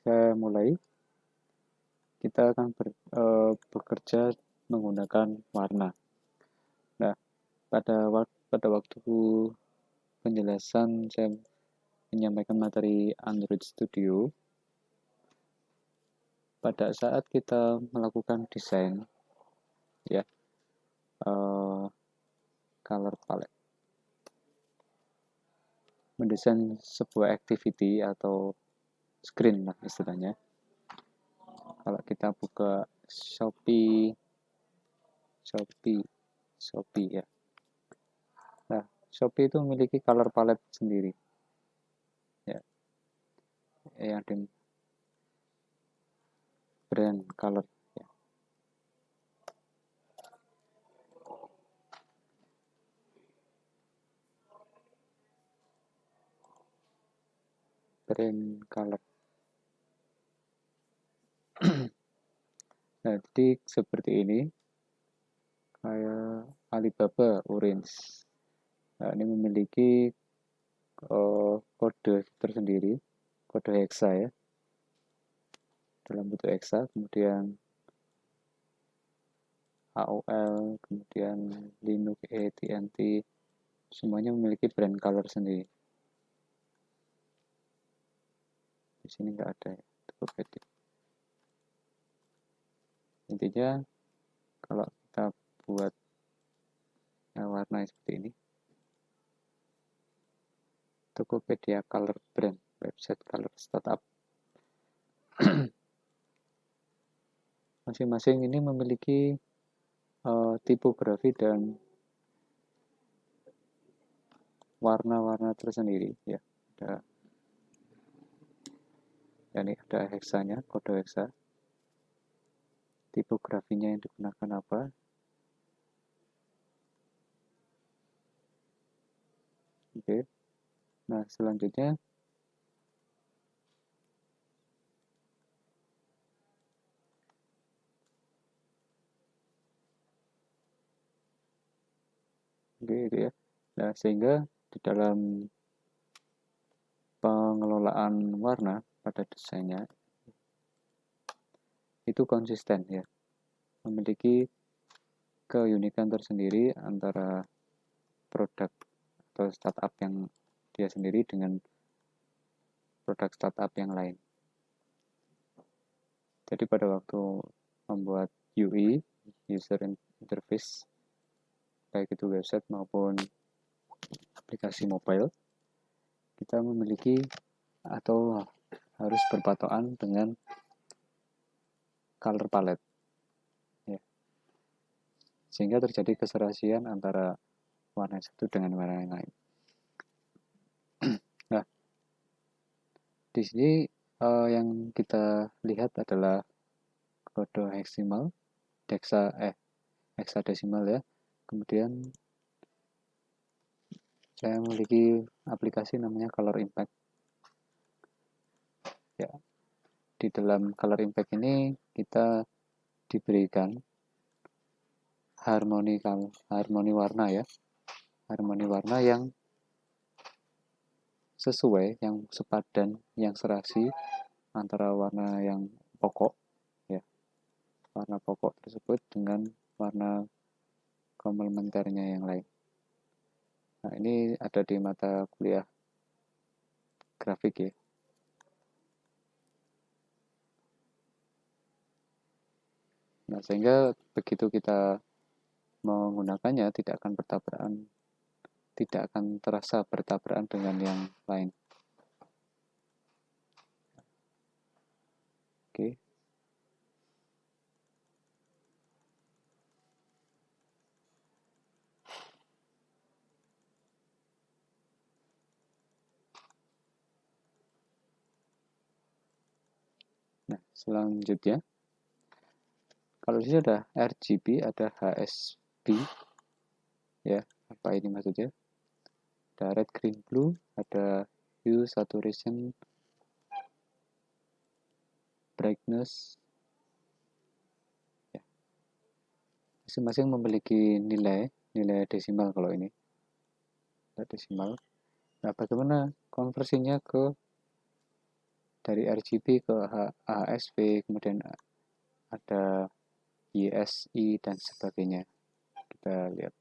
saya mulai. Kita akan bekerja menggunakan warna. Nah, pada waktu penjelasan saya menyampaikan materi Android Studio, pada saat kita melakukan desain, ya, color palette, mendesain sebuah activity atau screen lah istilahnya. Kalau kita buka Shopee ya. Nah, Shopee itu memiliki color palette sendiri, ya, yang di brand color, ya. Brand color. Nah, jadi seperti ini, kayak Alibaba Orange. Nah, ini memiliki kode tersendiri, kode hexa ya, dalam bentuk hexa, kemudian AOL, kemudian Linux, AT&T, semuanya memiliki brand color sendiri. Di sini nggak ada ya, Tokopedia. Intinya kalau kita buat warna seperti ini, Tokopedia Color Brand, website color startup. Masing-masing ini memiliki tipografi dan warna-warna tersendiri ya. Ada heksanya, kode hexa. Tipografinya yang digunakan apa? Oke. Nah, selanjutnya gitu ya. Nah, sehingga di dalam pengelolaan warna pada desainnya itu konsisten ya, memiliki keunikan tersendiri antara produk atau startup yang dia sendiri dengan produk startup yang lain. Jadi pada waktu membuat UI, user interface, baik itu website maupun aplikasi mobile, kita memiliki atau harus berpatokan dengan color palette ya. Sehingga terjadi keserasian antara warna satu dengan warna yang lain. Nah, di sini yang kita lihat adalah kode hexadesimal ya. Kemudian saya memiliki aplikasi namanya Color Impact. Ya, di dalam Color Impact ini kita diberikan harmoni warna ya, harmoni warna yang sesuai, yang sepadan, yang serasi antara warna yang pokok ya, warna pokok tersebut dengan warna komplementernya yang lain. Nah, ini ada di mata kuliah grafik ya. Nah, sehingga begitu kita menggunakannya tidak akan terasa bertabrakan dengan yang lain. Oke. Nah, selanjutnya kalau di sini ada RGB, ada HSB ya, apa ini maksudnya? Ada red, green, blue, ada hue, saturation, brightness ya. Masing-masing memiliki nilai desimal kalau ini. Nilai desimal. Nah, bagaimana konversinya ke dari RGB ke HSV, kemudian ada YSI dan sebagainya. Kita lihat.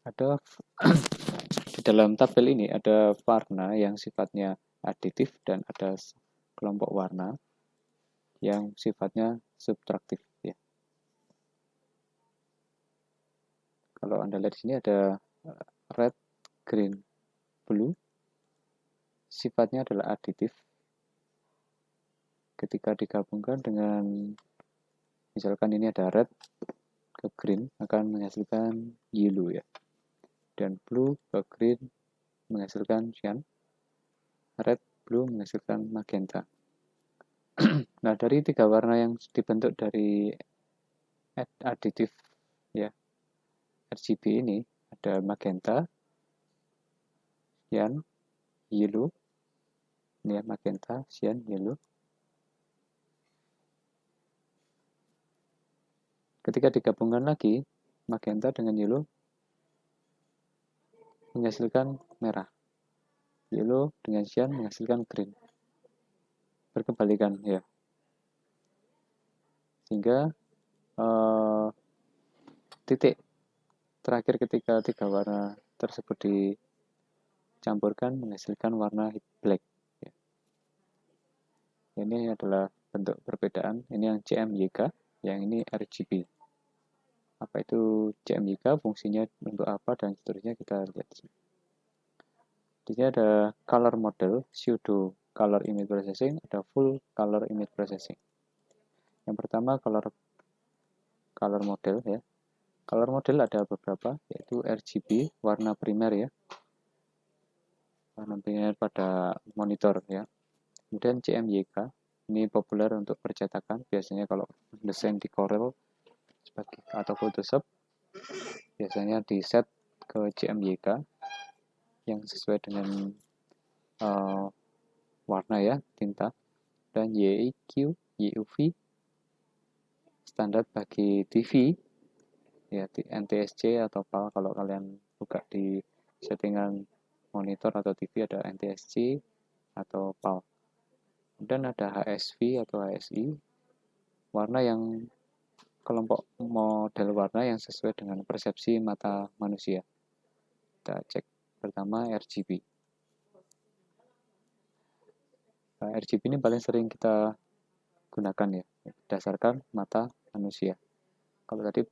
Ada di dalam tabel ini ada warna yang sifatnya aditif dan ada kelompok warna yang sifatnya subtraktif ya. Kalau Anda lihat di sini ada red, green, blue. Sifatnya adalah aditif. Ketika digabungkan dengan misalkan ini ada red ke green akan menghasilkan yellow ya. Dan blue ke green menghasilkan cyan. Red, blue menghasilkan magenta. Nah, dari tiga warna yang dibentuk dari aditif ya RGB ini ada magenta, cyan, yellow. Ini ya magenta, cyan, yellow. Ketika digabungkan lagi magenta dengan yellow menghasilkan merah. Yellow dengan cyan menghasilkan green. Berkebalikan ya. Sehingga titik terakhir ketika tiga warna tersebut dicampurkan menghasilkan warna black ya. Ini adalah bentuk perbedaan. Ini yang CMYK, yang ini RGB. Apa itu CMYK, fungsinya untuk apa dan seterusnya kita lihat di sini. Di sini ada color model, pseudo color image processing, ada full color image processing. Yang pertama color model ya. Color model ada beberapa, yaitu RGB, warna primer ya. Warna primer pada monitor ya. Kemudian CMYK, ini populer untuk percetakan, biasanya kalau desain di Corel atau Photoshop, biasanya di set ke CMYK yang sesuai dengan warna ya, tinta. Dan YIQ, YUV, standar bagi TV, ya NTSC atau PAL. Kalau kalian buka di settingan monitor atau TV ada NTSC atau PAL. Dan ada HSV atau HSI, warna yang kelompok model warna yang sesuai dengan persepsi mata manusia. Kita cek pertama RGB. RGB ini paling sering kita gunakan ya, berdasarkan mata manusia. Kalau tadi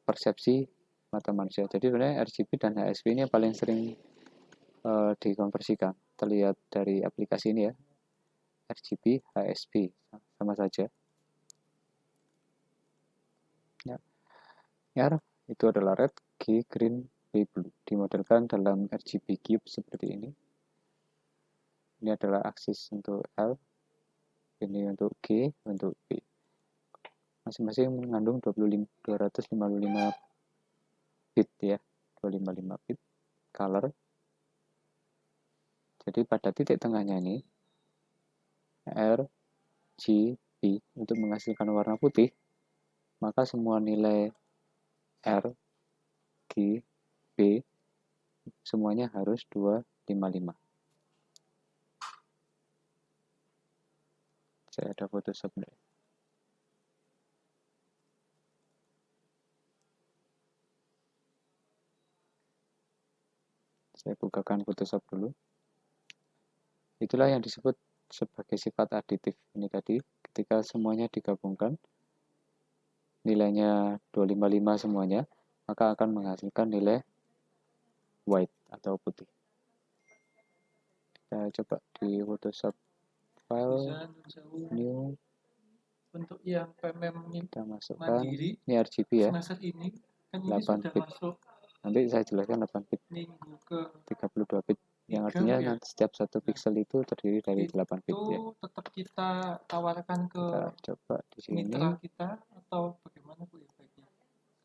persepsi mata manusia. Jadi sebenarnya RGB dan HSV ini yang paling sering dikonversikan. Terlihat dari aplikasi ini ya, RGB, HSV sama saja. Ya. R itu adalah red, G, green, B, blue. Dimodelkan dalam RGB cube seperti ini. Ini adalah aksis untuk L, ini untuk G, untuk B. Masing-masing mengandung 255 bit ya, 255 bit color. Jadi pada titik tengahnya ini R, G, B untuk menghasilkan warna putih, maka semua nilai R, G, B semuanya harus 255. Saya ada Photoshop deh. Saya bukakan Photoshop dulu. Itulah yang disebut sebagai sifat aditif. Ini tadi ketika semuanya digabungkan nilainya 255 semuanya, maka akan menghasilkan nilai white atau putih. Kita coba di Photoshop file new, untuk yang PMM kita masukkan mandiri, ini RGB ya, semester ini kan ini 8 sudah bit. masuk Nanti saya jelaskan 8 bit, minggu ke 32 bit, yang artinya ya? nanti setiap satu pixel itu terdiri dari 8 bit Itu ya. tetap kita tawarkan ke Kita coba di sini. mitra kita atau bagaimana Bu ya baiknya?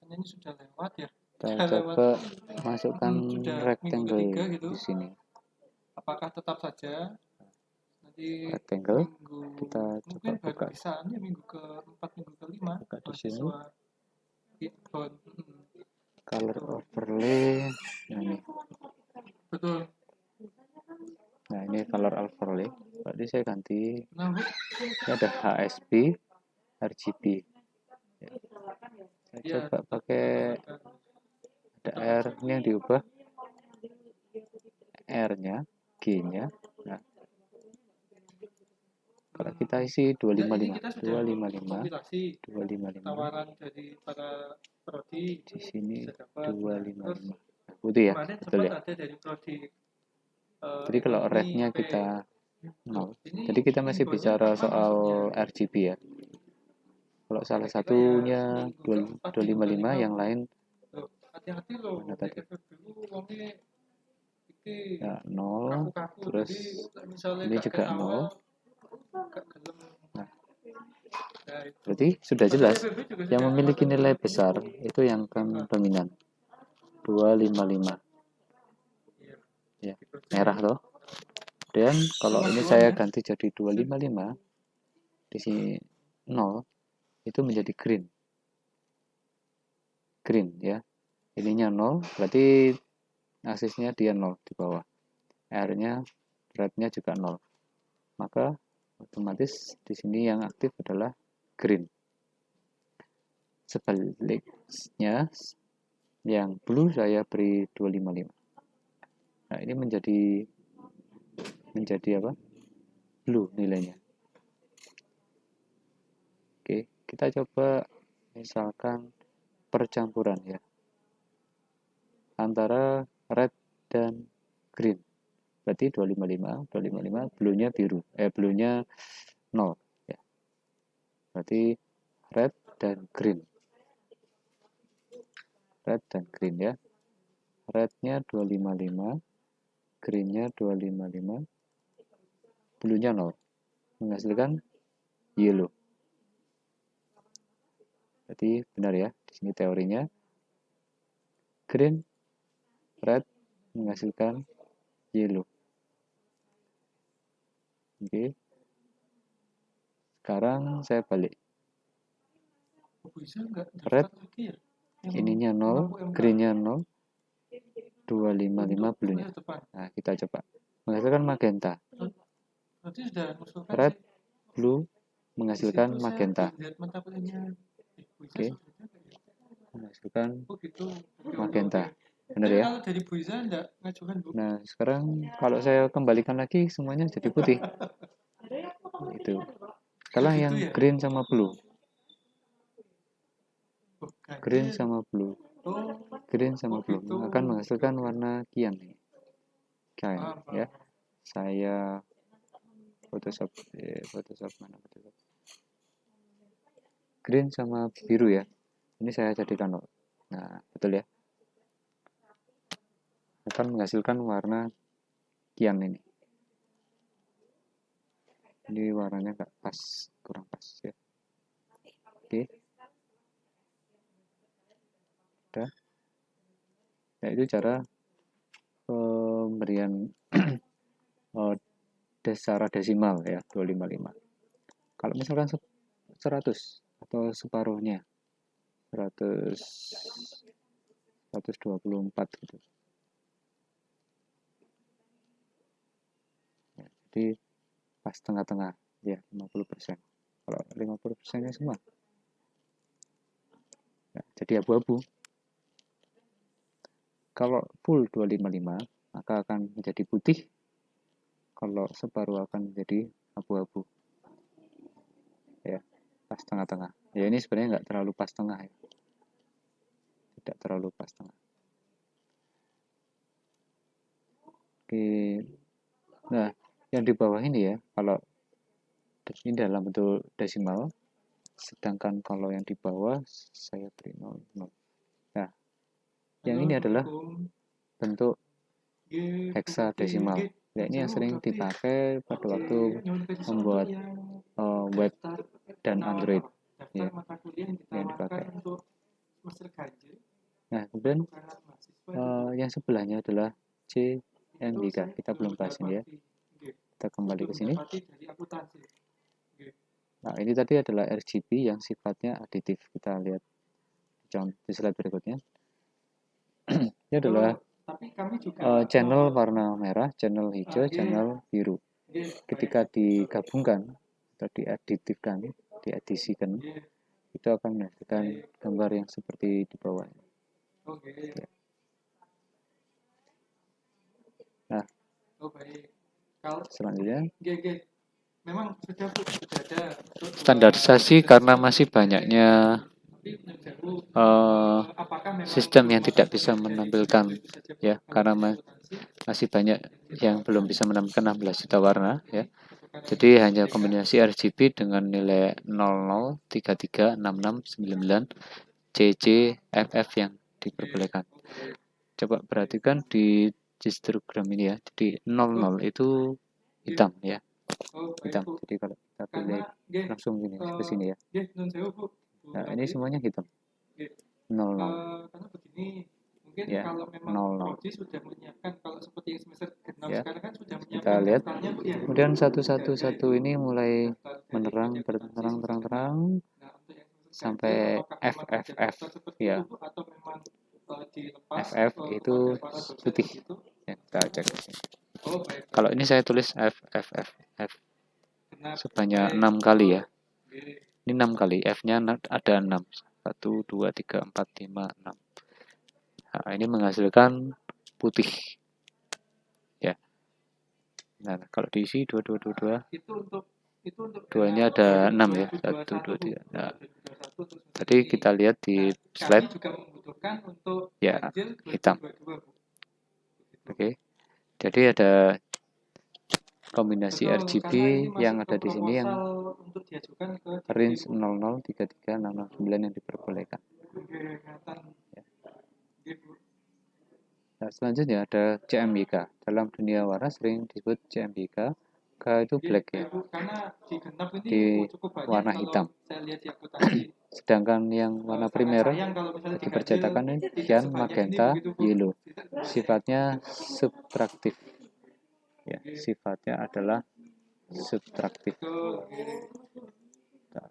Karena ini sudah lewat ya. Kita coba masukkan sudah rectangle minggu ketiga gitu. di sini. Apakah tetap saja nanti Rectangle. minggu Kita coba mungkin baru buka. bisa ya minggu ke-4, minggu ke-5 Buka di sini. mahasiswa backbone. color overlay. Nah ini, Betul. nah ini color overlay. Berarti saya ganti. Nah, Bu, Ini ada HSP, RGB. Ya. Saya ya coba pakai ada R, ini yang diubah R-nya, G-nya. Nah, kalau kita isi ya, ini 255, kita sudah 255, kompilasi 255. tawaran dari para prodi Di sini bisa dapat. Nah, terus 255. Nah, putih ya, kemarin betul sempat ya. ada dari prodi Jadi kalau ekonomi red-nya P. kita Loh, 0. ini Jadi kita masih infonya bicara apa soal maksudnya? RGB ya. Kalau salah Saya kira ya satunya diunggah 255, yang 4 lain loh, hati-hati loh, mana di tadi? FFBU wongnya iki Ya 0, kaku-kaku, terus jadi misalnya ini gak juga kayak 0. awal gak gelem. Nah, Nah, itu berarti sudah padahal jelas FFB juga yang sudah memiliki semacam nilai ini, besar Bu. itu yang akan dominan 255 Iya, ya, gitu aja merah ya. loh. Dan kalau Cuma ini doang saya ya. ganti jadi 255, di sini 0, itu menjadi green. Green ya. Ininya 0, berarti aksisnya dia 0 di bawah. R-nya, red-nya juga 0. Maka otomatis di sini yang aktif adalah green. Sebaliknya yang blue saya beri 255. Nah, ini menjadi apa? Blue nilainya. Oke, kita coba misalkan percampuran ya antara red dan green. Berarti 255, blue-nya biru. Blue-nya 0 ya. Berarti red dan green. Red dan green ya. Red-nya 255, green-nya 255, blue-nya 0. Menghasilkan yellow. Berarti benar ya, di sini teorinya. Green, red menghasilkan yellow. Oke. Sekarang saya balik. Bisa nggak Red, daftar lagi ya? Yang ininya 0, 50 MK. green-nya 0, 255 Untuk blue-nya. semester depan. Nah, kita coba. Menghasilkan magenta. Berarti sudah mengusulkan Red, sih. blue Di menghasilkan situ saya magenta. lihat mata kuliahnya. Bisa Oke. sudah ya? Menghasilkan Oh gitu. Oke, magenta. oke. Benar Tapi ya? kalau dari Bu Iza enggak ngajukan, Bu? Nah, sekarang kalau saya kembalikan lagi semuanya jadi putih. Itu. Sekarang Begitu yang ya? green sama blue. Oh, Green ganjil. sama blue. Oh, Green sama oh blue gitu. akan menghasilkan Oke. warna kian nih. Kian Paham, ya. paham. Saya Photoshop Photoshop mana Photoshop. Green sama biru ya. Ini saya jadikan 0. Nah, betul ya. Akan menghasilkan warna kian ini. Ini warnanya nggak pas, kurang pas ya. Oke. Udah. Nah, itu cara pemberian secara desimal ya, 255. Kalau misalkan 100 atau separuhnya 100 124 gitu. Ya, jadi pas tengah-tengah ya 50%. Kalau 50%-nya semua ya, jadi abu-abu. Kalau full 255 maka akan menjadi putih. Kalau separuh akan menjadi abu-abu. Ya, pas tengah-tengah. Ya ini sebenarnya nggak terlalu pas tengah ya. Tidak terlalu pas tengah. Oke. Nah, yang di bawah ini ya, kalau ini dalam bentuk desimal, sedangkan kalau yang di bawah saya beri 0, 0. Nah, yang Halo, ini adalah Assalamualaikum. bentuk G, Bu Putih. hexadesimal. G, Ya, ini yang halo, sering Putih. dipakai pada waktu Nyuwun kerja membuat untuk yang web daftar dan Android. daftar Ya, mata kuliah yang yang ditawarkan dipakai. untuk semester ganjil Nah, kemudian untuk anak mahasiswa itu, Bu. yang sebelahnya adalah Itu CMYK. saya Kita belum bahas ini ya. dapati. G. Kita kembali ke Belum sini. dapati dari akuntansi. G. Nah, ini tadi adalah RGB yang sifatnya aditif. Kita lihat di slide berikutnya. Ini adalah tapi kami juga channel warna merah, channel hijau, channel biru. Ketika digabungkan atau diedisikan, itu akan menghasilkan gambar yang seperti di bawah. Ya. Nah, selanjutnya memang sudah ada standarisasi karena masih banyaknya sistem yang tidak bisa menampilkan, ya, karena masih banyak yang belum bisa menampilkan 16 juta warna, ya. Jadi hanya kombinasi RGB dengan nilai 00, 33, 66, 99, CC, FF yang diperbolehkan. Coba perhatikan di histogram ini ya. Jadi 00 itu hitam ya. Hitam. Jadi kalau kita pilih langsung gini ke sini ya. Nah, ini semuanya hitam. 00. Karena begini, mungkin Ya, kalau memang 00. Prodi sudah menyiapkan, kalau seperti yang semester ke-6 Ya. sekarang kan sudah Kita menyiapkan lihat. daftarnya, Bu, ya. Kemudian satu-satu ini mulai menerang, terang sampai FFF ya. FF itu putih. Ya, kita cek. Kalau ini saya tulis FFF sebanyak 6 kali ya. Ini 6 kali, F-nya ada 6. 1, 2, 3, 4, 5, 6. Nah, ini menghasilkan putih. Ya. Nah, kalau diisi 2, 2, 2, 2. Duanya ada 6 ya. 1, 2, 3. Nah, tadi kita lihat di slide. Ya, hitam. Oke. Jadi ada kombinasi RGB yang ada di sini yang range 00, 33, 669 yang diperbolehkan. Ya. Nah, selanjutnya ada CMYK. Dalam dunia warna sering disebut CMYK. K itu black ya, di warna hitam. Sedangkan yang warna primer di percetakan ini cyan, magenta, yellow. Sifatnya subtraktif. Ya, sifatnya adalah subtraktif. Nah.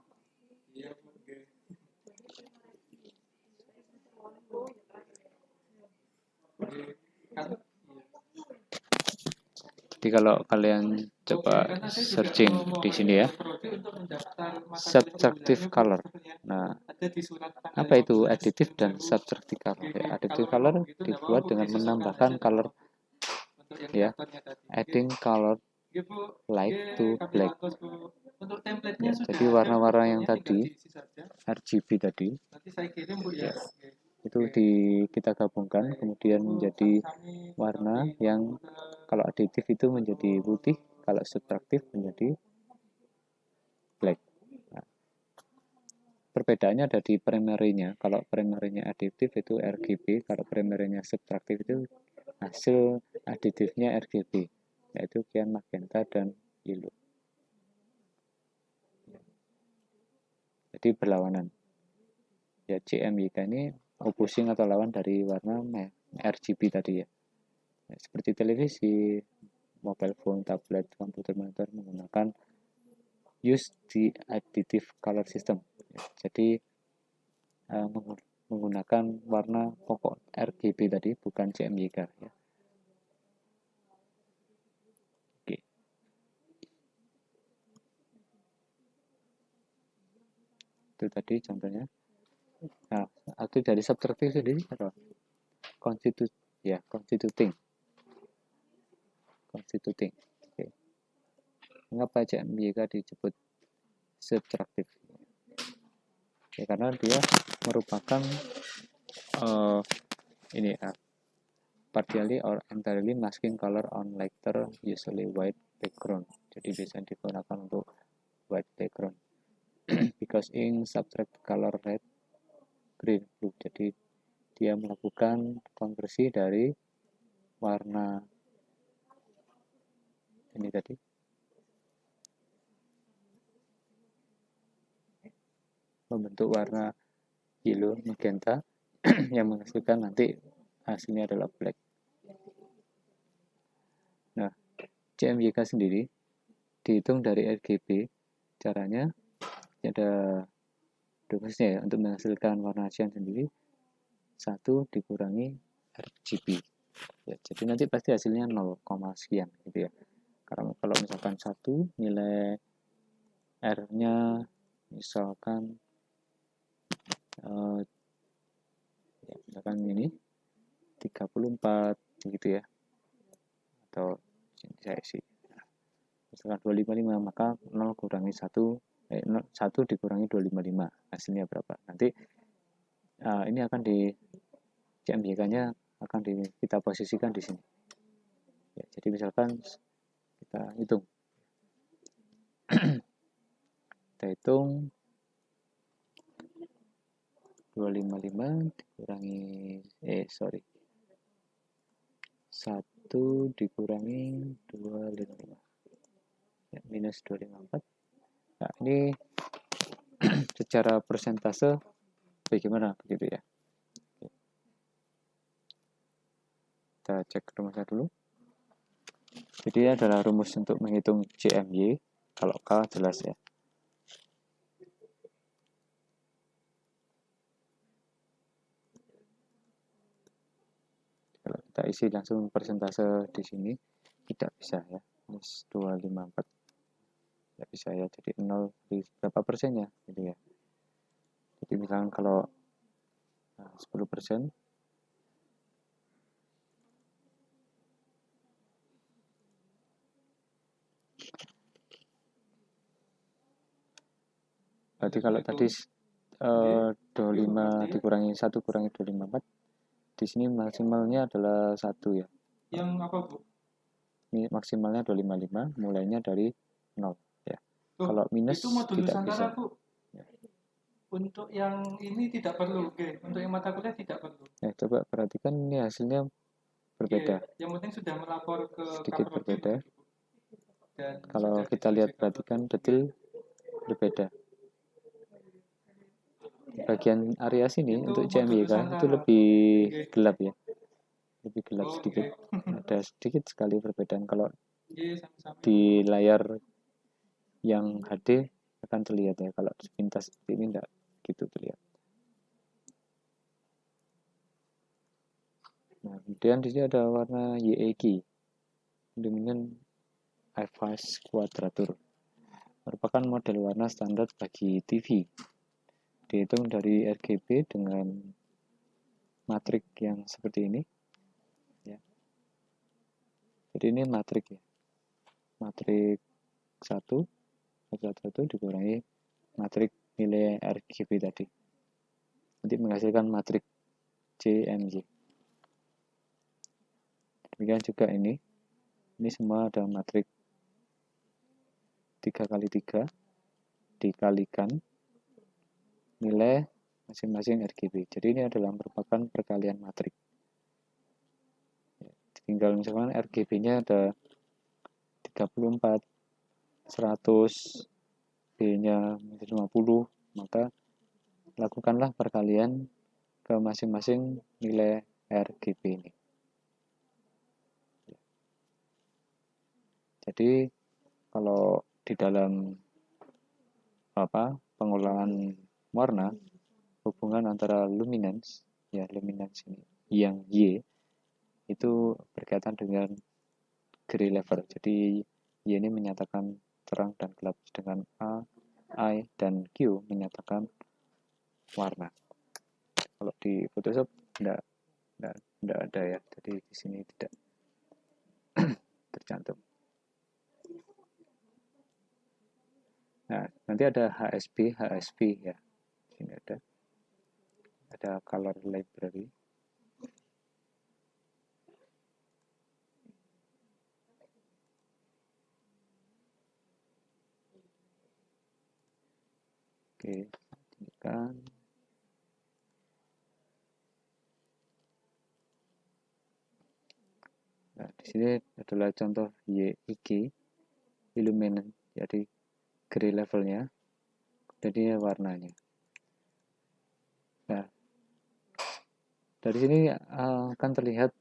Jadi kalau kalian coba searching di sini ya, subtractive color. Nah, apa itu additive dan subtractive color? Ya, additive color dibuat dengan menambahkan color, ya, adding color light to black. Ya, jadi warna-warna yang tadi RGB tadi, ya, itu kita gabungkan kemudian menjadi warna yang kalau aditif itu menjadi putih, kalau subtraktif menjadi black. Nah, perbedaannya ada di primernya. Kalau primernya aditif itu RGB, kalau primernya subtraktif itu hasil aditifnya RGB, yaitu cyan, magenta, dan yellow. Jadi berlawanan. Ya, CMYK ini opposing atau lawan dari warna RGB tadi ya. Ya, seperti televisi, mobile phone, tablet, komputer monitor menggunakan use the additive color system. Ya, jadi menggunakan warna pokok RGB tadi, bukan CMYK ya. Oke. Itu tadi contohnya. Nah, arti dari subtraktif sendiri apa? Constituting. Oke. Mengapa CMYK disebut subtraktif? Ya, karena dia merupakan ini partially or entirely masking color on lighter usually white background. Jadi biasanya digunakan untuk white background. Because ink subtract color red, green, blue. Jadi dia melakukan konversi dari warna ini tadi, membentuk warna yellow, magenta yang menghasilkan nanti hasilnya adalah black. Nah, CMYK sendiri dihitung dari RGB. Caranya ada prosesnya ya untuk menghasilkan warna cyan sendiri. 1 dikurangi RGB. Ya, jadi nanti pasti hasilnya 0, sekian gitu ya. Karena kalau misalkan 1 nilai R-nya misalkan ya, misalkan ini 34 gitu ya. Atau saya isi misalkan 255, maka 0 kurangi 1 1 dikurangi 255 hasilnya berapa. Nanti ini akan di CMYK-nya akan kita posisikan di sini. Ya, jadi misalkan kita hitung. Kita hitung 255 dikurangi 1 dikurangi 255 ya, minus 254. Nah, ini secara persentase bagaimana begitu ya. Kita cek rumusnya dulu. Jadi ini adalah rumus untuk menghitung CMY. Kalau K jelas ya. Kalau kita isi langsung persentase di sini tidak bisa ya. Minus 254. Tidak bisa ya. Jadi 0 berapa persennya gitu ya. Jadi misalkan kalau 10%, berarti kalau tadi 25 dikurangi 1 kurangi 254, di sini maksimalnya adalah 1 ya. Yang apa, Bu? Ini maksimalnya 255, mulainya dari 0 ya. Kalau minus itu modul tidak bisa. Nusantara, Bu. Ya. Untuk yang ini tidak perlu, oke. Untuk yang mata kuliah tidak perlu. Ya, coba perhatikan ini hasilnya berbeda. Yang penting sudah melapor ke sedikit berbeda. Dan kalau kita lihat perhatikan detail berbeda. Bagian area sini itu untuk CMYK itu lebih gelap ya, lebih gelap sedikit. Ada sedikit sekali perbedaan. Kalau di layar yang HD akan terlihat ya, kalau sepintas seperti ini enggak gitu terlihat. Nah, kemudian di sini ada warna YEG, Luminance Eiffage Quadrature, merupakan model warna standar bagi TV. Dihitung dari RGB dengan matrik yang seperti ini ya. Jadi ini matrik ya, matrik 1 dikurangi matrik nilai RGB tadi, nanti menghasilkan matrik CMY. Demikian juga ini semua ada matrik 3x3 dikalikan nilai masing-masing RGB. Jadi ini adalah merupakan perkalian matrik. Tinggal misalkan RGB-nya ada 34, 100, B-nya 50, maka lakukanlah perkalian ke masing-masing nilai RGB ini. Jadi kalau di dalam pengulangan warna, hubungan antara luminance ya, luminance ini yang Y itu berkaitan dengan gray level. Jadi Y ini menyatakan terang dan gelap, sedangkan A, I, dan Q menyatakan warna. Kalau di Photoshop enggak ada ya, jadi di sini tidak tercantum. Nah, nanti ada HSP ya. Sini ada color library. Oke, kan nah, di sini adalah contoh YIG illuminant, jadi gray levelnya, jadi warnanya. Nah, dari sini akan terlihat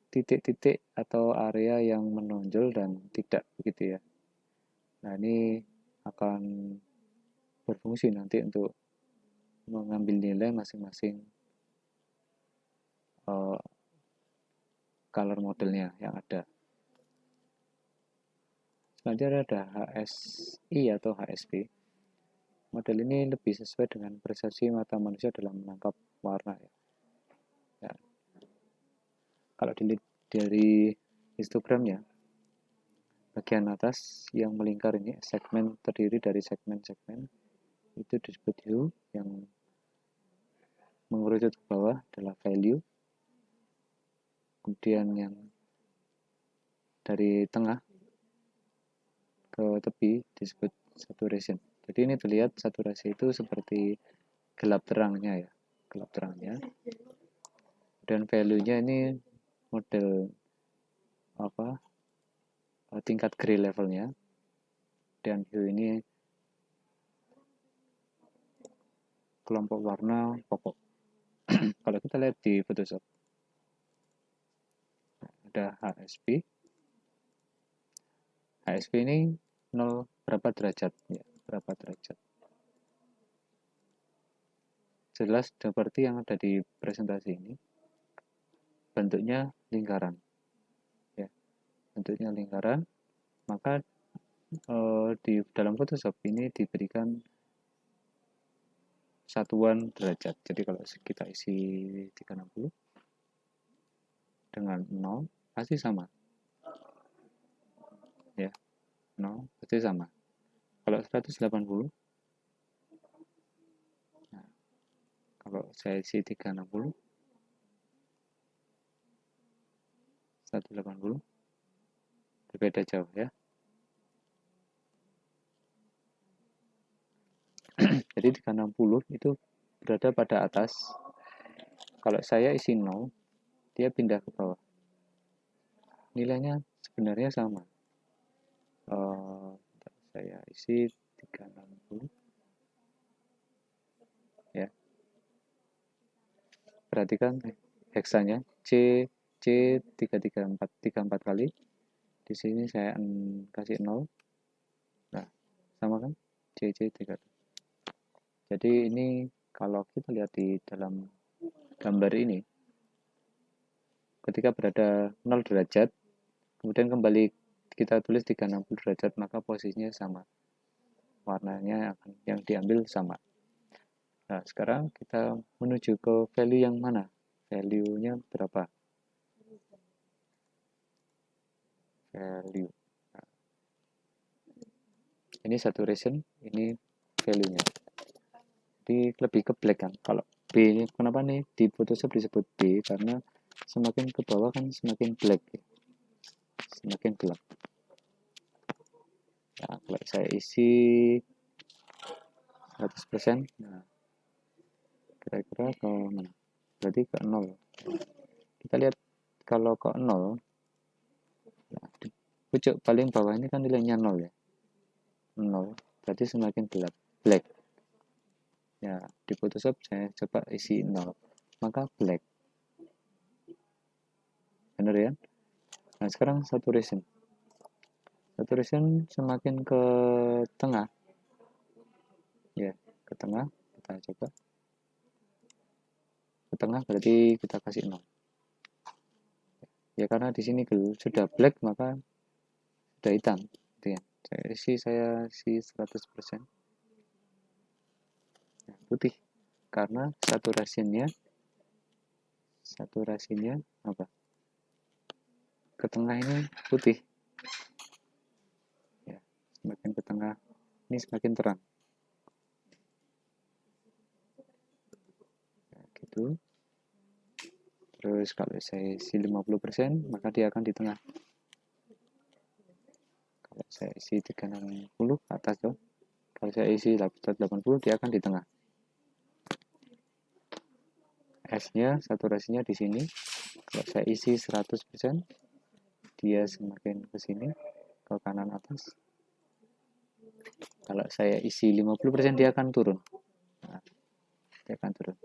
titik-titik atau area yang menonjol dan tidak begitu ya. Nah, ini akan berfungsi nanti untuk mengambil nilai masing-masing color modelnya yang ada. Selanjutnya ada HSI atau HSP. Model ini lebih sesuai dengan persepsi mata manusia dalam menangkap warna. Ya. Kalau dilihat dari histogramnya, bagian atas yang melingkar ini segmen terdiri dari segmen-segmen itu disebut hue, yang mengerucut ke bawah adalah value, kemudian yang dari tengah ke tepi disebut saturation. Jadi ini terlihat saturasi itu seperti gelap terangnya ya, gelap terangnya. Dan value-nya ini model tingkat gray levelnya, dan hue ini kelompok warna pokok. Kalau kita lihat di Photoshop ada HSP. HSP ini 0 berapa derajat ya, berapa derajat. Jelas seperti yang ada di presentasi ini, bentuknya lingkaran ya, bentuknya lingkaran. Maka di dalam Photoshop ini diberikan satuan derajat. Jadi kalau kita isi 360 dengan 0 pasti sama ya, 0 pasti sama. Kalau 180, nah, kalau saya isi 360 180 berbeda jauh ya. Jadi 360 itu berada pada atas. Kalau saya isi 0, dia pindah ke bawah. Nilainya sebenarnya sama. Saya isi 360 ya. Perhatikan heksanya C334 kali. Di sini saya kasih 0. Nah, sama kan? C3. Jadi ini kalau kita lihat di dalam gambar ini, ketika berada 0 derajat, kemudian kembali kita tulis 360 derajat, maka posisinya sama. Warnanya akan yang diambil sama. Nah, sekarang kita menuju ke value yang mana? Value-nya berapa? Value. Nah, ini saturation, ini value-nya. Jadi lebih ke black kan. Kalau B ini kenapa nih di Photoshop disebut B? Karena semakin ke bawah kan semakin black ya. Semakin gelap. Nah, kalau saya isi 100%, nah kira-kira ke mana? Berarti ke 0. Kita lihat kalau ke 0, nah, di pucuk paling bawah ini kan nilainya 0 ya. 0, berarti semakin gelap, black. Ya, di Photoshop saya coba isi 0, maka black. Benar ya? Nah, sekarang saturation. Saturation semakin ke tengah. Ya, ke tengah. Kita coba. Ke tengah berarti kita kasih 0. Ya, karena di sini sudah black, maka sudah hitam. Gitu ya. Saya isi 100%. Nah, putih. Karena saturasinya apa? Ke tengah ini putih. Ya, semakin ke tengah ini semakin terang. Nah, gitu. Terus kalau saya isi 50%, maka dia akan di tengah. Kalau saya isi 360 ke atas tuh. Kalau saya isi 180, dia akan di tengah. S-nya, saturasinya di sini. Kalau saya isi 100%, dia semakin ke sini, ke kanan atas. Kalau saya isi 50%, dia akan turun. Nah, dia akan turun.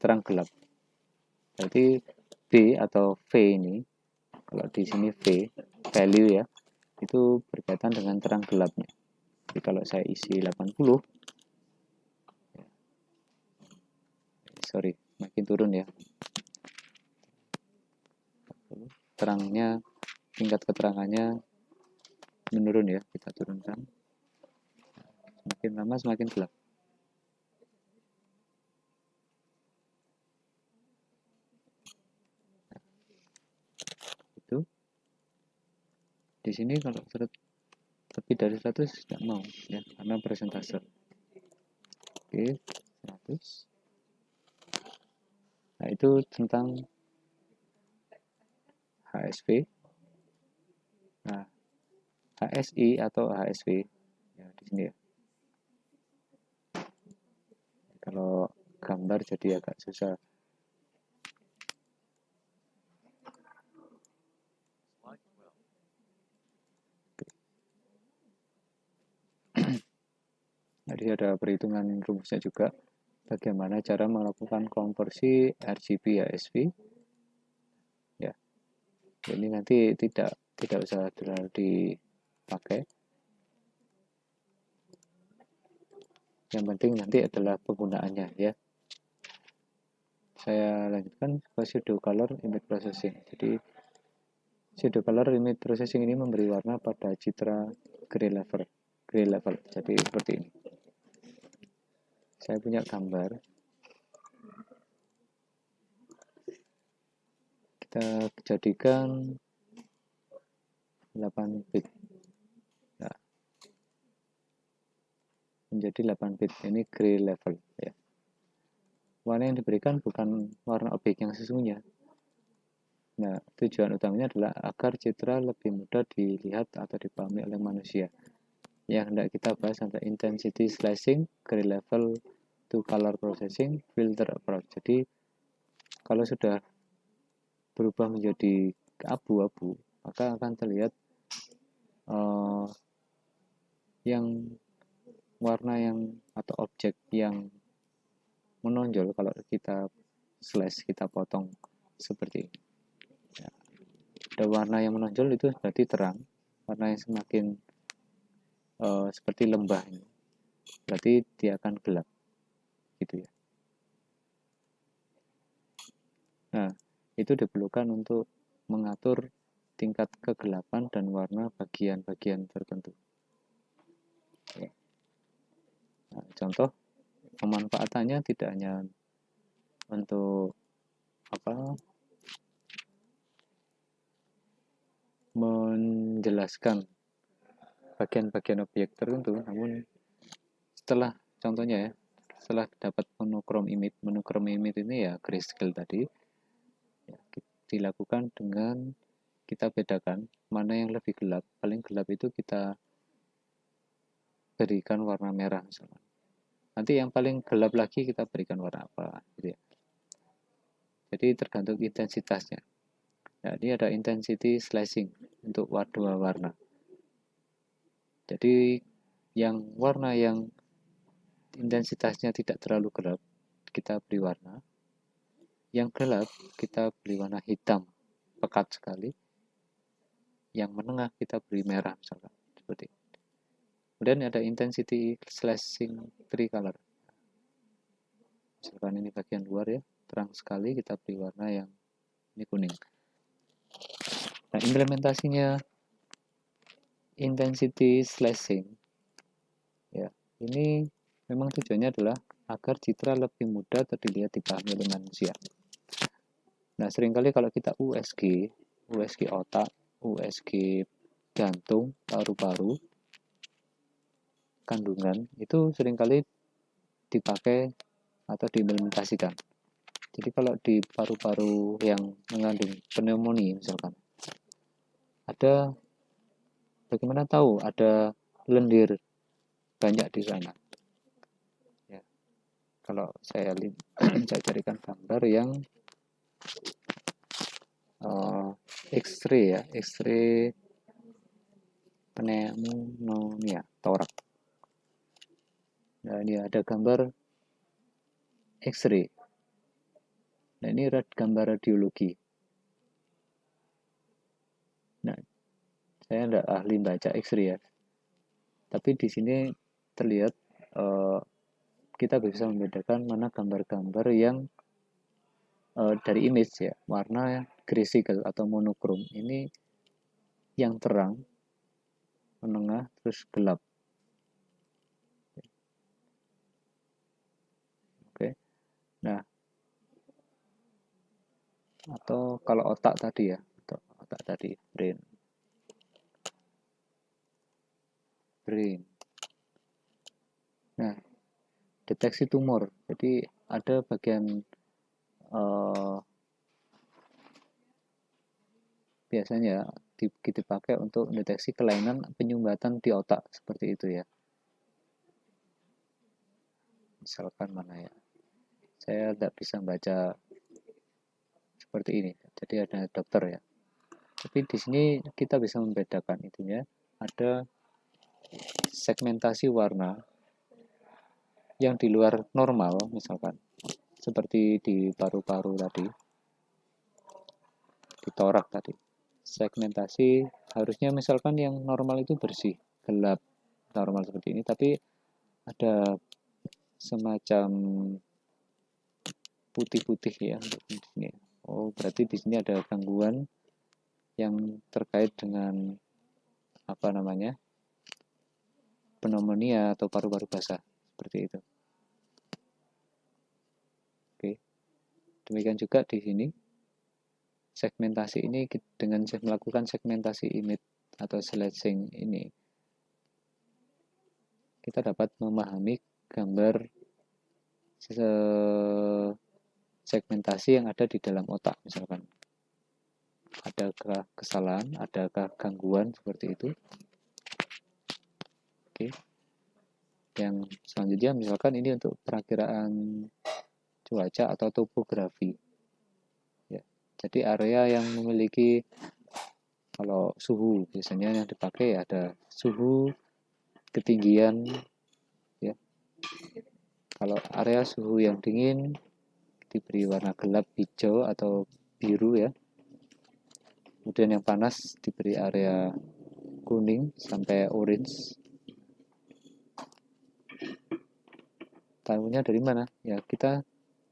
Terang gelap. Berarti B atau V ini, kalau di sini V, value ya, itu berkaitan dengan terang gelapnya. Jadi kalau saya isi 80, sorry, makin turun ya. terangnya, tingkat keterangannya menurun ya, kita turunkan. Semakin lama semakin gelap. Itu di sini kalau lebih dari 100 tidak mau ya, karena persentase. Oke, 100. Nah, itu tentang HSV. Nah, HSI atau HSV ya di sini ya. Kalau gambar jadi agak susah. Jadi ada perhitungan rumusnya juga. Bagaimana cara melakukan konversi RGB HSV? Ya, ini nanti tidak usah terlalu dipakai. Yang penting nanti adalah penggunaannya ya. Saya lanjutkan ke pseudo color image processing. Jadi pseudo color image processing ini memberi warna pada citra gray level. Jadi seperti ini. Saya punya gambar. Kita jadikan 8 bit. Nah, menjadi 8 bit. Ini gray level ya. Warna yang diberikan bukan warna objek yang sesungguhnya. Nah, tujuan utamanya adalah agar citra lebih mudah dilihat atau dipahami oleh manusia. Yang hendak kita bahas adalah intensity slicing, gray level to color processing, filter approach. Jadi, kalau sudah berubah menjadi abu-abu, maka akan terlihat yang warna yang atau objek yang menonjol kalau kita slash, kita potong seperti ini. Ya. Ada warna yang menonjol itu berarti terang. Warna yang semakin seperti lembah ini, berarti dia akan gelap, gitu ya. Nah, itu diperlukan untuk mengatur tingkat kegelapan dan warna bagian-bagian tertentu. Nah, contoh pemanfaatannya tidak hanya untuk menjelaskan bagian-bagian objek tertentu, namun setelah contohnya ya, setelah dapat monochrome image ini ya grayscale tadi ya, dilakukan dengan kita bedakan mana yang lebih gelap. Paling gelap itu kita berikan warna merah misalnya. Nanti yang paling gelap lagi kita berikan warna apa gitu ya. Jadi tergantung intensitasnya. Nah, ini ada intensity slicing untuk dua warna. Jadi yang warna yang intensitasnya tidak terlalu gelap kita beri warna. Yang gelap kita beri warna hitam pekat sekali. Yang menengah kita beri merah misalkan seperti itu. Kemudian ada intensity slicing tricolor. Misalkan ini bagian luar ya, terang sekali kita beri warna yang ini kuning. Nah, implementasinya intensity slicing ya, ini memang tujuannya adalah agar citra lebih mudah terlihat dipahami oleh manusia. Nah, seringkali kalau kita USG otak, USG jantung, paru-paru, kandungan, itu seringkali dipakai atau diimplementasikan. Jadi kalau di paru-paru yang mengandung pneumonia misalkan, ada bagaimana tahu ada lendir banyak di sana. Ya, kalau saya saya carikan gambar yang X-ray ya, X-ray pneumonia torak. Nah, ini ada gambar X-ray. Nah, ini gambar radiologi. Nah, saya tidak ahli baca X-ray ya, tapi di sini terlihat kita bisa membedakan mana gambar-gambar yang dari image ya, warna grayscale atau monokrom. Ini yang terang, menengah, terus gelap. Oke. Nah, atau kalau otak tadi ya, otak tadi, brain. Nah, deteksi tumor. Jadi ada bagian biasanya dipakai untuk mendeteksi kelainan penyumbatan di otak seperti itu ya. Misalkan mana ya? Saya tidak bisa baca seperti ini. Jadi ada dokter ya. Tapi di sini kita bisa membedakan intinya ada segmentasi warna yang di luar normal, misalkan seperti di paru-paru tadi, di torak tadi. Segmentasi harusnya misalkan yang normal itu bersih, gelap, normal seperti ini, tapi ada semacam putih-putih ya untuk di sini. Oh, berarti di sini ada gangguan yang terkait dengan apa namanya? Pneumonia atau paru-paru basah seperti itu. Oke. Demikian juga di sini segmentasi ini dengan melakukan segmentasi image atau slicing ini kita dapat memahami gambar segmentasi yang ada di dalam otak misalkan. Adakah kesalahan, adakah gangguan seperti itu? Oke. Yang selanjutnya misalkan ini untuk perakiraan cuaca atau topografi. Ya. Jadi area yang memiliki kalau suhu biasanya yang dipakai ada suhu, ketinggian, ya. Kalau area suhu yang dingin diberi warna gelap hijau atau biru ya. Kemudian yang panas diberi area kuning sampai orange. Tahunya dari mana? Ya kita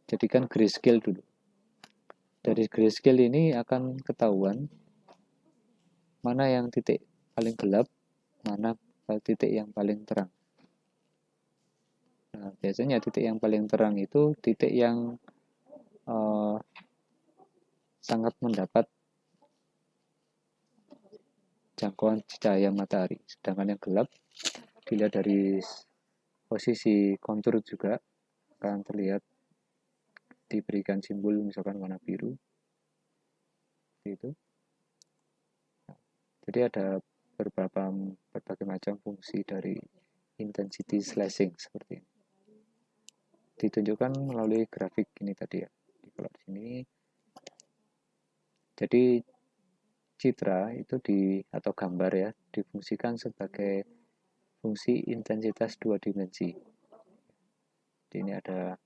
jadikan grayscale dulu. Dari grayscale ini akan ketahuan mana yang titik paling gelap, mana titik yang paling terang. Nah, biasanya titik yang paling terang itu titik yang sangat mendapat jangkauan cahaya matahari. Sedangkan yang gelap dilihat dari posisi kontur juga akan terlihat diberikan simbol misalkan warna biru. Itu. Jadi ada berbagai macam fungsi dari intensity slashing seperti ini. Ditunjukkan melalui grafik ini tadi ya. Kalau di sini jadi citra itu atau gambar ya difungsikan sebagai fungsi intensitas dua dimensi. Jadi ini ada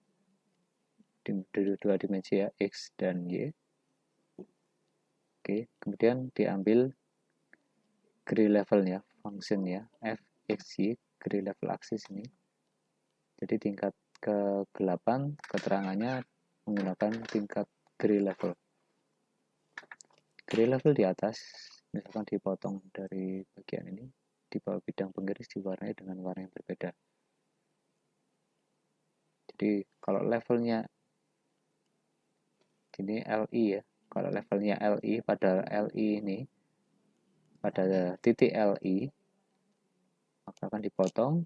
dua dimensi ya, X dan Y. Oke, kemudian diambil gray levelnya, functionnya, F, X, Y, gray level axis ini. Jadi tingkat kegelapan keterangannya menggunakan tingkat gray level. Gray level di atas, misalkan dipotong dari bagian ini, di bawah bidang penggaris diwarnai dengan warna yang berbeda. Jadi kalau levelnya ini LI ya, kalau levelnya LI pada LI ini, pada titik LI, maka akan dipotong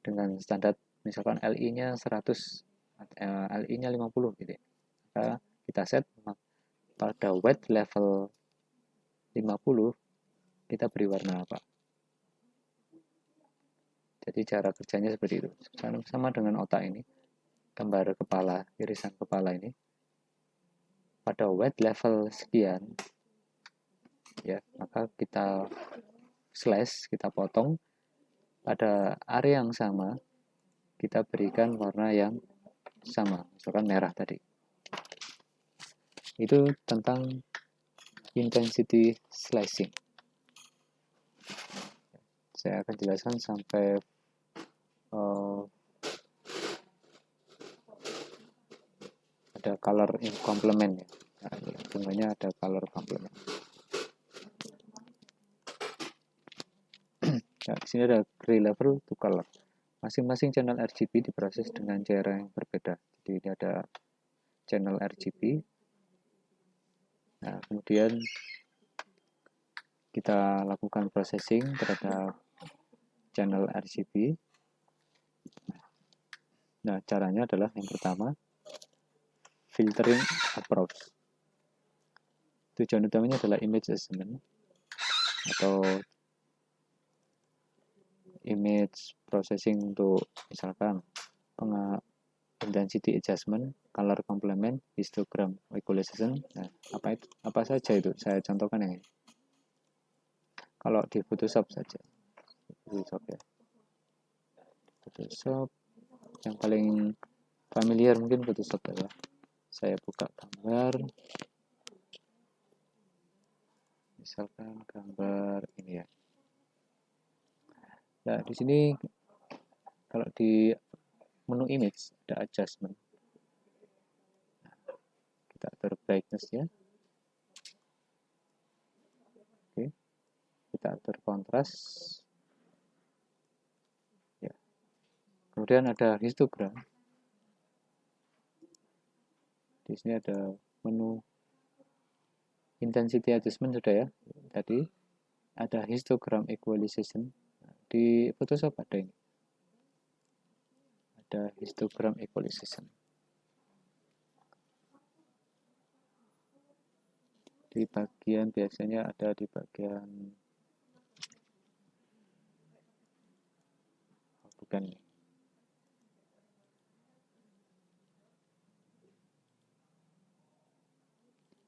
dengan standar misalkan LI-nya 100, LI-nya 50 gitu ya. Maka kita set pada white level 50 kita beri warna apa. Jadi cara kerjanya seperti itu. Sama dengan otak ini. Gambar kepala, irisan kepala ini. Pada white level sekian ya, maka kita slash, kita potong pada area yang sama kita berikan warna yang sama, misalkan merah tadi. Itu tentang intensity slicing. Saya akan jelaskan sampai ada color in complement ya. Nah, contohnya ada color complement. Nah, di sini ada gray level to color. Masing-masing channel RGB diproses dengan cara yang berbeda. Jadi ini ada channel RGB. Nah, kemudian kita lakukan processing terhadap channel RGB. Nah, caranya adalah yang pertama, filtering approach. Tujuan utamanya adalah image assessment atau image processing untuk misalkan intensity adjustment, color complement, histogram equalization. Nah, apa saja itu? Saya contohkan yang ini. Kalau di Photoshop saja, Photoshop ya. Photoshop yang paling familiar mungkin Photoshop ya. Saya buka gambar, misalkan gambar ini ya. Nah, di sini kalau di menu image ada adjustment. Kita atur brightness ya. Oke. Kita atur kontras. Ya. Kemudian ada histogram. Di sini ada menu intensity adjustment sudah ya. Tadi ada histogram equalization. Di Photoshop ada ini. Ada histogram equalization. Di bagian biasanya ada di bagian bukan ini.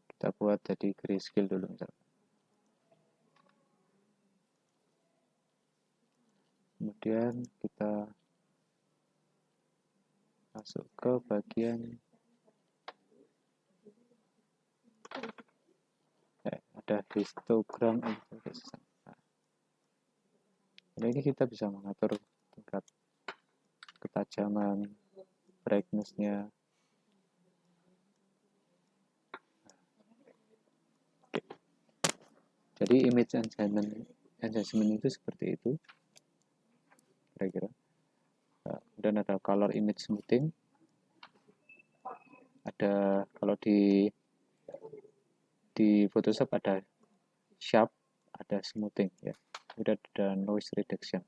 Kita buat jadi grayscale dulu misalkan. Kemudian kita masuk ke bagian ada histogram. Nah, ini kita bisa mengatur tingkat ketajaman, brightness-nya. Jadi image enhancement itu seperti itu kira-kira. Nah, kemudian ada color image smoothing. Ada kalau di Photoshop ada sharp, ada smoothing ya. Kemudian ada noise reduction.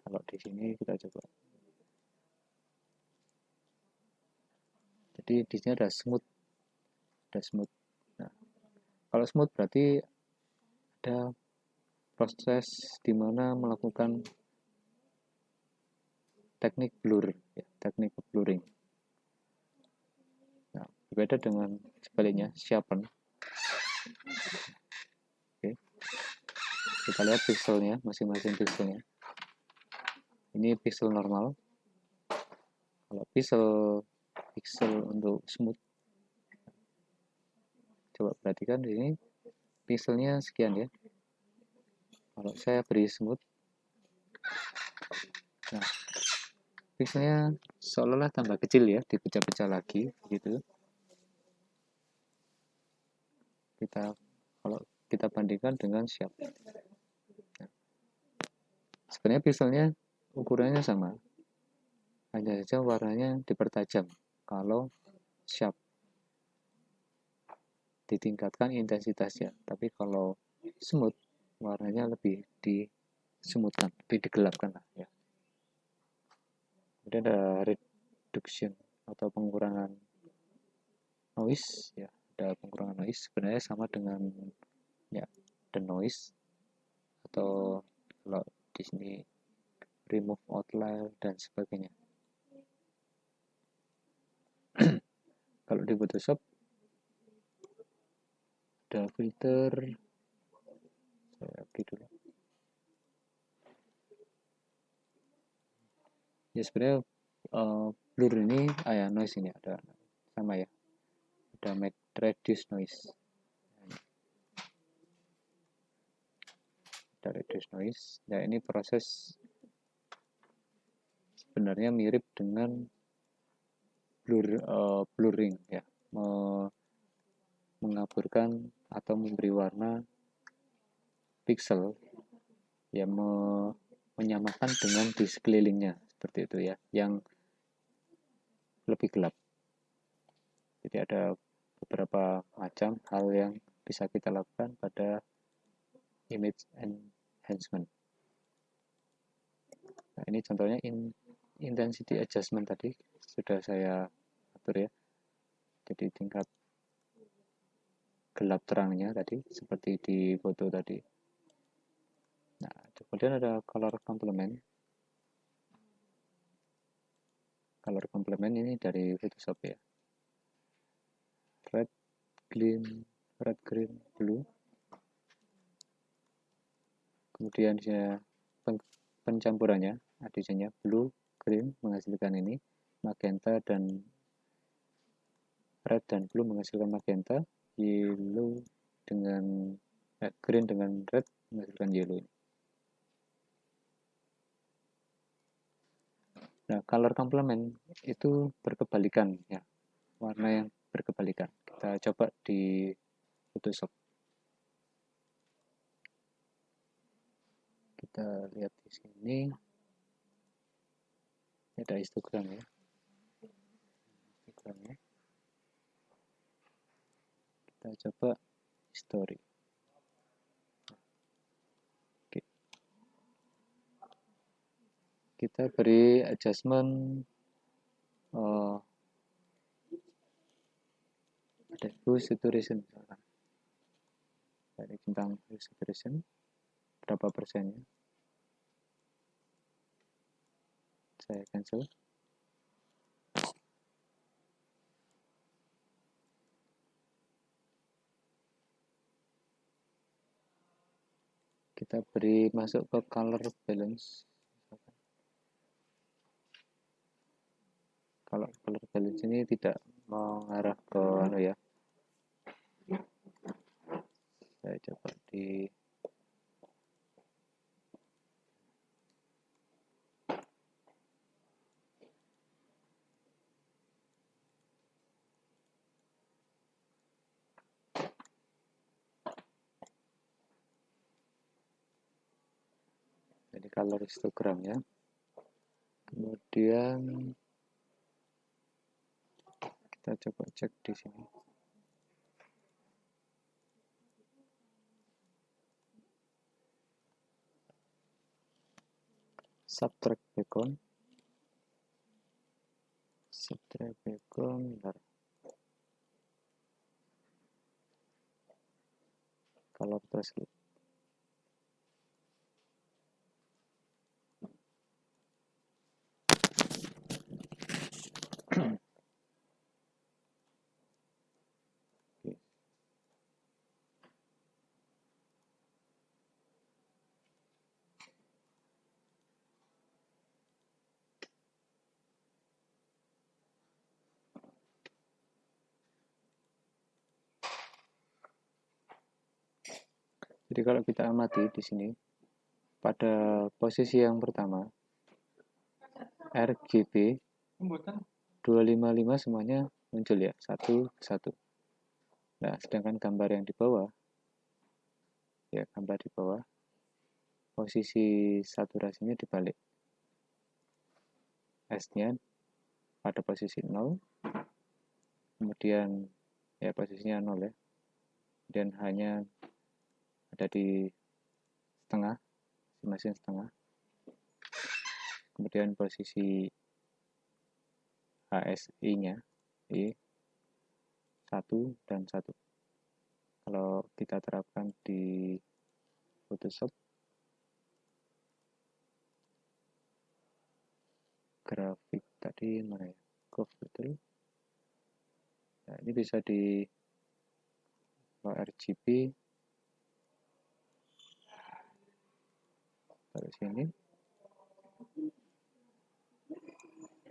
Kalau di sini kita coba. Jadi di sini ada smooth. Ada smooth. Nah, kalau smooth berarti ada proses di mana melakukan teknik blur, ya, teknik blurring. Nah, berbeda dengan sebaliknya sharpen. Oke. Kita lihat pixelnya, masing-masing pixelnya. Ini pixel normal. Kalau pixel untuk smooth, coba perhatikan di sini pixelnya sekian ya. Kalau saya beri smooth, nah pixelnya seolah-olah tambah kecil ya, dipecah-pecah lagi gitu. Kalau kita bandingkan dengan sharp, nah, sebenarnya pixelnya ukurannya sama, hanya saja warnanya dipertajam. Kalau sharp ditingkatkan intensitasnya, tapi kalau smooth warnanya lebih dismoothkan, lebih digelapkan lah ya. Kemudian ada reduction atau pengurangan noise ya, ada pengurangan noise sebenarnya sama dengan ya the noise, atau kalau di sini remove outlier dan sebagainya. Kalau di Photoshop ada filter, saya oke dulu ya. Sebenarnya blur ini ya noise ini ada sama ya, ada reduce noise. Ada reduce noise. Nah, ini proses sebenarnya mirip dengan blurring ya, mengaburkan atau memberi warna pixel ya, menyamakan dengan di sekelilingnya seperti itu ya, yang lebih gelap. Jadi ada beberapa macam hal yang bisa kita lakukan pada image enhancement. Nah, ini contohnya intensity adjustment tadi sudah saya atur ya. Jadi tingkat gelap terangnya tadi seperti di foto tadi. Nah, kemudian ada color complement. Color complement ini dari Photoshop ya. Red, green, blue. Kemudian pencampurannya, additionnya blue, green menghasilkan ini, magenta dan red dan blue menghasilkan magenta, yellow dengan green dengan red menghasilkan yellow. Nah, color complement itu berkebalikan ya, warna yang berkebalikan. Kita coba di Photoshop. Kita lihat di sini ada histogram ya. Histogramnya. Kita coba history. Oke. Kita beri adjustment ada hue saturation misalkan. Dari tentang hue saturation berapa persennya. Saya cancel. Kita beri masuk ke color balance. Kalau color balance ini tidak mengarah ke ya. Saya coba di jadi color histogram ya. Kemudian kita coba cek di sini. Subtract background. Bentar. Color threshold. Jadi kalau kita amati di sini pada posisi yang pertama RGB 255 semuanya muncul ya, satu satu. Nah, sedangkan gambar yang di bawah ya, gambar di bawah posisi saturasinya dibalik. S-nya pada posisi 0, kemudian ya posisinya 0 ya. Dan hanya ada di setengah, masing setengah. Kemudian posisi HSI-nya I 1 dan 1. Kalau kita terapkan di Photoshop, grafik tadi mana ya? Curve betul. Nah, ini bisa di RGB taruh sini.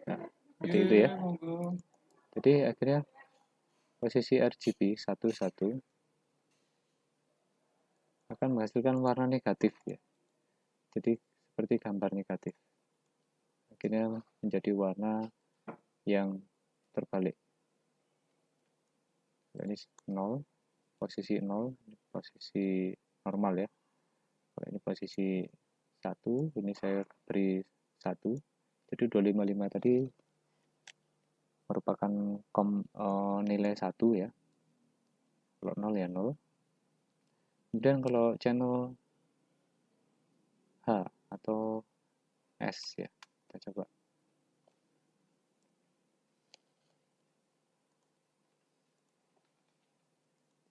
Nah, seperti itu ya. Jadi akhirnya posisi RGB 11 akan menghasilkan warna negatif ya. Jadi seperti gambar negatif. Akhirnya menjadi warna yang terbalik. Ini 0, posisi 0, posisi normal ya. Kalau ini posisi 1, ini saya beri 1. Jadi 255 tadi merupakan nilai 1 ya. Kalau 0 ya 0. Kemudian kalau channel H atau S ya, kita coba.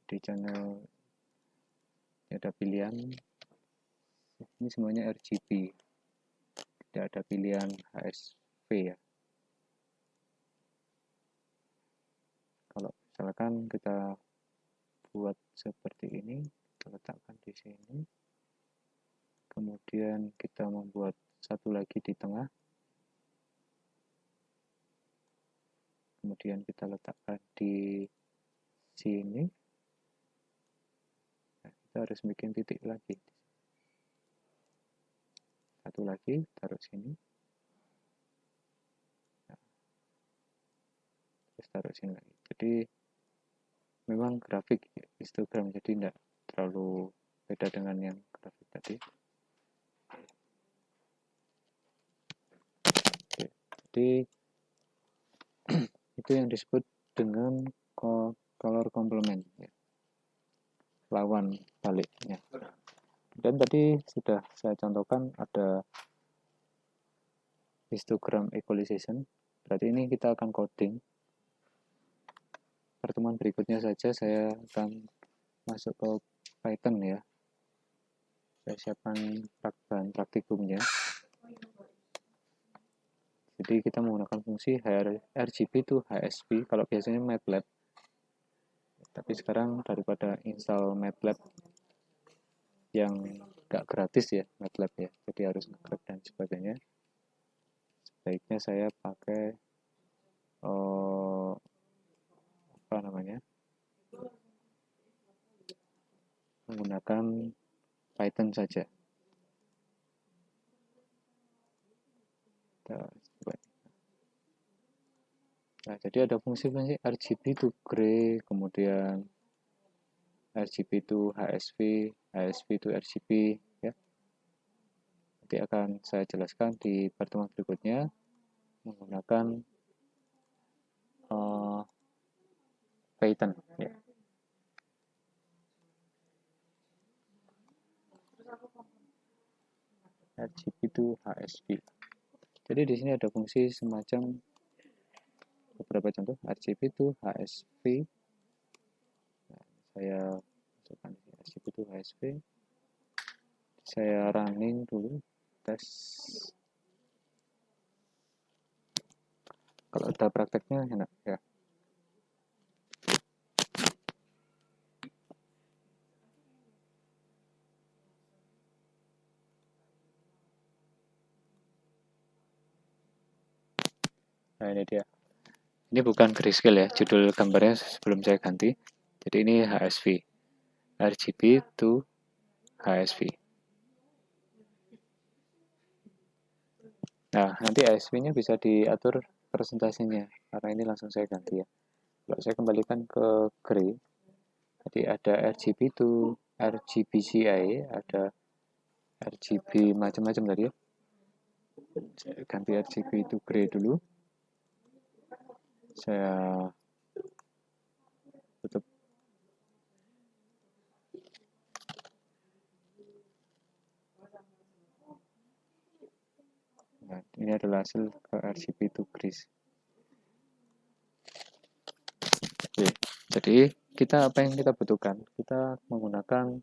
Di channel ada pilihan, ini semuanya RGB, tidak ada pilihan HSV ya. Kalau misalkan kita buat seperti ini, kita letakkan di sini, kemudian kita membuat satu lagi di tengah, kemudian kita letakkan di sini. Nah, kita harus bikin titik lagi, satu lagi taruh sini, nah, terus taruh sini lagi. Jadi memang grafik histogram, jadi tidak terlalu beda dengan yang grafik tadi. Oke, jadi itu yang disebut dengan color complement ya, lawan baliknya. Dan tadi sudah saya contohkan ada histogram equalization, berarti ini kita akan coding. Pertemuan berikutnya saja saya akan masuk ke Python ya, saya siapkan bahan praktikumnya. Jadi kita menggunakan fungsi RGB to HSV, kalau biasanya MATLAB, tapi sekarang daripada install MATLAB yang nggak gratis ya, MATLAB ya, jadi harus nge-crack dan sebagainya, sebaiknya saya pakai menggunakan Python saja. Nah, jadi ada fungsi-fungsi RGB to gray, kemudian RGB to HSV, HSV to RGB ya. Nanti akan saya jelaskan di pertemuan berikutnya menggunakan Python ya. RGB to HSV. Jadi di sini ada fungsi semacam beberapa contoh RGB to HSV. Nah, saya masukkan RGB to HSV. Saya running dulu tes. Kalau ada prakteknya enak ya. Nah, ini dia. Ini bukan grayscale ya, judul gambarnya sebelum saya ganti. Jadi ini HSV, RGB to HSV. Nah, nanti HSV-nya bisa diatur presentasinya, karena ini langsung saya ganti ya. Kalau saya kembalikan ke gray, jadi ada RGB to RGBCI, ada RGB macam-macam tadi ya. Saya ganti RGB to gray dulu. Saya tutup. Nah, ini adalah hasil ke RGB to gray. Oke, jadi kita apa yang kita butuhkan? Kita menggunakan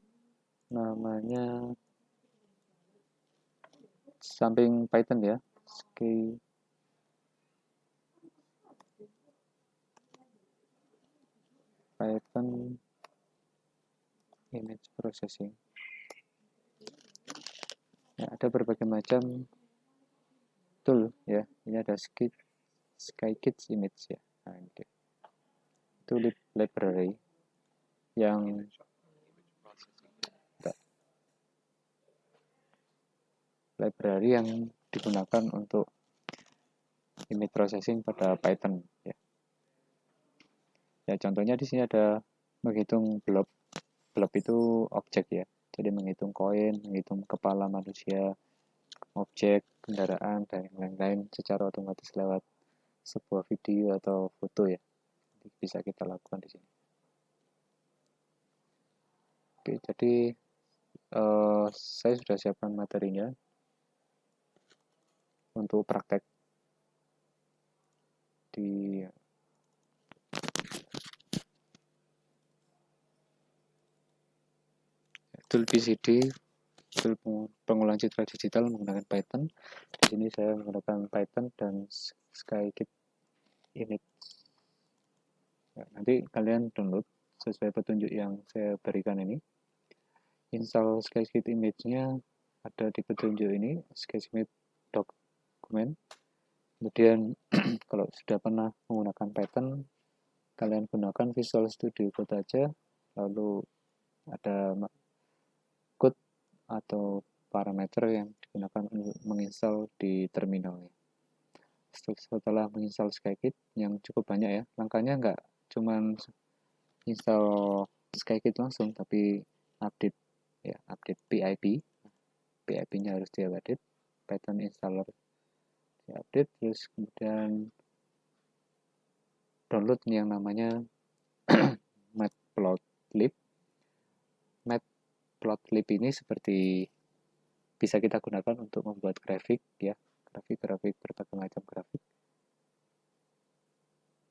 namanya samping Python ya, Python image processing. Ya, ada berbagai macam tool ya. Ini ada Skykit image ya. Nah, ini dia. Itu library yang digunakan untuk image processing pada Python ya. Ya contohnya di sini ada menghitung blob. Blob itu objek ya. Jadi menghitung koin, menghitung kepala manusia, objek, kendaraan, dan yang lain-lain secara otomatis lewat sebuah video atau foto ya. Bisa kita lakukan di sini. Oke, jadi saya sudah siapkan materinya untuk praktek di tool PCD, tool pengulang citra digital menggunakan Python. Di sini saya menggunakan Python dan Skykit image. Ya, nanti kalian download sesuai petunjuk yang saya berikan ini. Install Skykit image-nya ada di petunjuk ini, Skykit dokumen. Kemudian kalau sudah pernah menggunakan Python, kalian gunakan Visual Studio Code aja, lalu ada code atau parameter yang digunakan untuk menginstal di terminalnya. Setelah menginstal Skykit yang cukup banyak ya, langkahnya nggak cuman install Skykit langsung, tapi update ya, update PIP. PIP-nya harus di-update, Python installer di-update, terus kemudian download yang namanya Matplotlib. Matplotlib ini seperti bisa kita gunakan untuk membuat grafik ya, grafik berbagai macam grafik.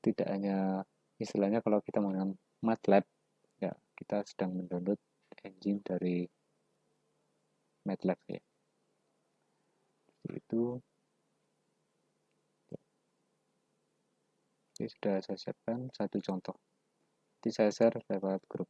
Tidak hanya istilahnya kalau kita menggunakan MATLAB ya, kita sedang mendownload engine dari MATLAB ya. Itu sudah saya siapkan satu contoh. Nanti saya share lewat grup.